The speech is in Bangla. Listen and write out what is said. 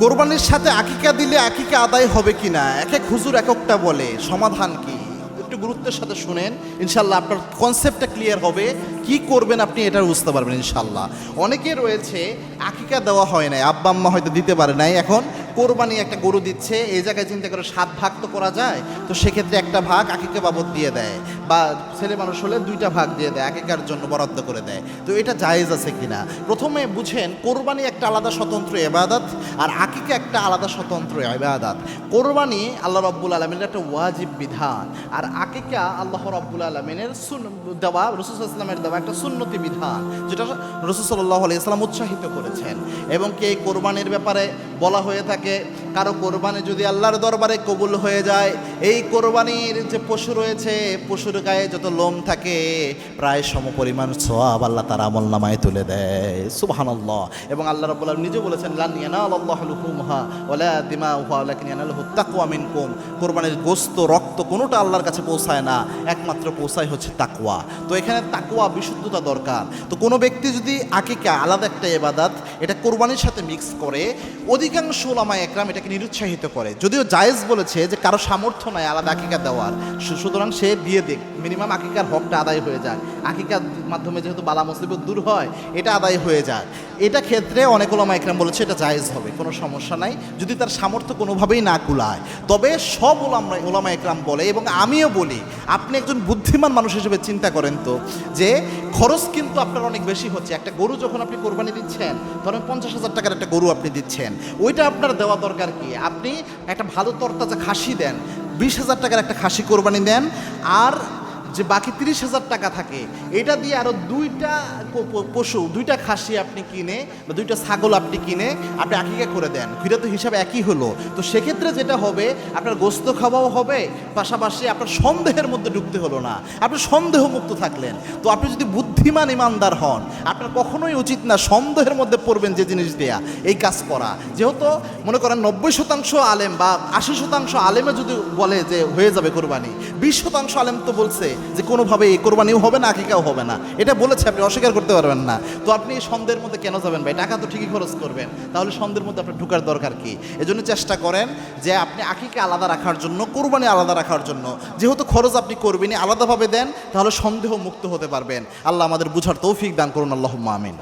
কোরবানির সাথে আকিকা দিলে আকিকা আদায় হবে কিনা, এক এক হুজুর এক একটা বলে। সমাধান কি একটু গুরুত্বের সাথে শুনেন, ইনশাল্লাহ আপনার কনসেপ্টটা ক্লিয়ার হবে। কি করবেন আপনি এটা বুঝতে পারবেন ইনশাল্লাহ। অনেকে রয়েছে আকিকা দেওয়া হয় নাই, আব্বা আম্মা হয়তো দিতে পারে নাই, এখন কোরবানি একটা গরু দিচ্ছে, এই জায়গায় চিন্তা করে 7 ভাগ তো করা যায়, তো সেক্ষেত্রে একটা ভাগ আকিকা বাবদ দিয়ে দেয়, বা ছেলে মানুষ হলে 2টা ভাগ দিয়ে দেয়, আকিকার জন্য বরাদ্দ করে দেয়। তো এটা জায়েজ আছে কিনা প্রথমে বুঝেন। কোরবানি একটা আলাদা স্বতন্ত্র ইবাদত, আর আকিকা একটা আলাদা স্বতন্ত্র ইবাদত। কোরবানি আল্লাহ রাব্বুল আলামিনের একটা ওয়াজিব বিধান, আর আকিকা আল্লাহ রাব্বুল আলামিনের দেওয়া, রাসূল সাল্লাল্লাহু আলাইহি ওয়াসাল্লামের দেওয়া একটা সুন্নতি বিধান, যেটা রাসূল সাল্লাল্লাহু আলাইহি ওয়াসাল্লাম উৎসাহিত করেছেন। এবং কে কোরবানির ব্যাপারে বলা হয়ে থাকে, কারো কোরবানি যদি আল্লাহর দরবারে কবুল হয়ে যায়, এই কোরবানির যে পশু রয়েছে, পশুর গায়ে যত লোম থাকে প্রায় সমপরিমাণ সওয়াব আল্লাহ তার আমলনামায় তুলে দেয়। সুবহানাল্লাহ। এবং আল্লাহ রাব্বুল আলামিন নিজে বলেছেন, লান ইয়ানালাল্লাহু লুহুমহা ওয়ালা দিমাউহা ওয়ালাকিন ইয়ানালুহু তাকওয়া মিনকুম। কোরবানির গোশত, রক্ত কোনোটা আল্লাহর কাছে পৌঁছায় না, একমাত্র পৌঁছায় হচ্ছে তাকওয়া। তো এখানে তাকওয়া, বিশুদ্ধতা দরকার। তো কোনো ব্যক্তি যদি আকিকা আলাদা একটা ইবাদত এটা কোরবানির সাথে মিক্স করে, অধিকাংশ উলামায়ে একরাম এটাকে নিরুৎসাহিত করে। যদিও জায়েজ বলেছে যে কারো সামর্থ্য নাই আলাদা আকিকা দেওয়ার, সুতরাং সে দিয়ে দিক, মিনিমাম আকিকার হকটা আদায় হয়ে যায়। আকিকার মাধ্যমে যেহেতু বালা মুসিবত দূর হয়, এটা আদায় হয়ে যায়। এটা ক্ষেত্রে অনেক উলামায়ে একরাম বলেছে এটা জায়েজ হবে, কোনো সমস্যা নাই যদি তার সামর্থ্য কোনোভাবেই না কুলায়। তবে সব উলামায়ে একরাম বলে, এবং আমিও বলি, আপনি একজন বুদ্ধিমান মানুষ হিসেবে চিন্তা করেন তো, যে খরচ কিন্তু আপনার অনেক বেশি হচ্ছে। একটা গরু যখন আপনি কোরবানি দিচ্ছেন, ধরেন 50,000 টাকার একটা গরু আপনি দিচ্ছেন, ওইটা আপনার দেওয়া দরকার কি? আপনি একটা ভালো তরতাজা খাসি দেন, 20,000 টাকার একটা খাসি কোরবানি দেন, আর যে বাকি 30,000 টাকা থাকে এটা দিয়ে আরও 2টা পশু, 2টা খাসি আপনি কিনে, বা 2টা ছাগল আপনি কিনে আপনি আকিকা করে দেন, ফিরে তো হিসাবে একই হলো। তো সেক্ষেত্রে যেটা হবে, আপনার গোস্ত খাওয়াও হবে, পাশাপাশি আপনার সন্দেহের মধ্যে ঢুকতে হলো না, আপনি সন্দেহমুক্ত থাকলেন। তো আপনি যদি বুদ্ধিমান ইমানদার হন, আপনার কখনোই উচিত না সন্দেহের মধ্যে পড়বেন যে জিনিস দেয়া, এই কাজ করা। যেহেতু মনে করেন 90% আলেম বা 80% আলেমে যদি বলে যে হয়ে যাবে কোরবানি, 20% আলেম তো বলছে যে কোনোভাবে এই কোরবানিও হবে না, আকিকাও হবে না, এটা বলেছে, আপনি অস্বীকার করতে পারবেন না। তো আপনি সন্দেহের মধ্যে কেন যাবেন ভাই? টাকা তো ঠিকই খরচ করবেন, তাহলে সন্দেহের মধ্যে আপনার ঢুকার দরকার কি? এজন্য চেষ্টা করেন যে আপনি আকিকা আলাদা রাখার জন্য, কোরবানি আলাদা রাখার জন্য। যেহেতু খরচ আপনি করবেনই, আলাদাভাবে দেন, তাহলে সন্দেহ মুক্ত হতে পারবেন। আল্লাহ আমাদের বুঝার তৌফিক দান করুন। আল্লাহুম্মা আমিন।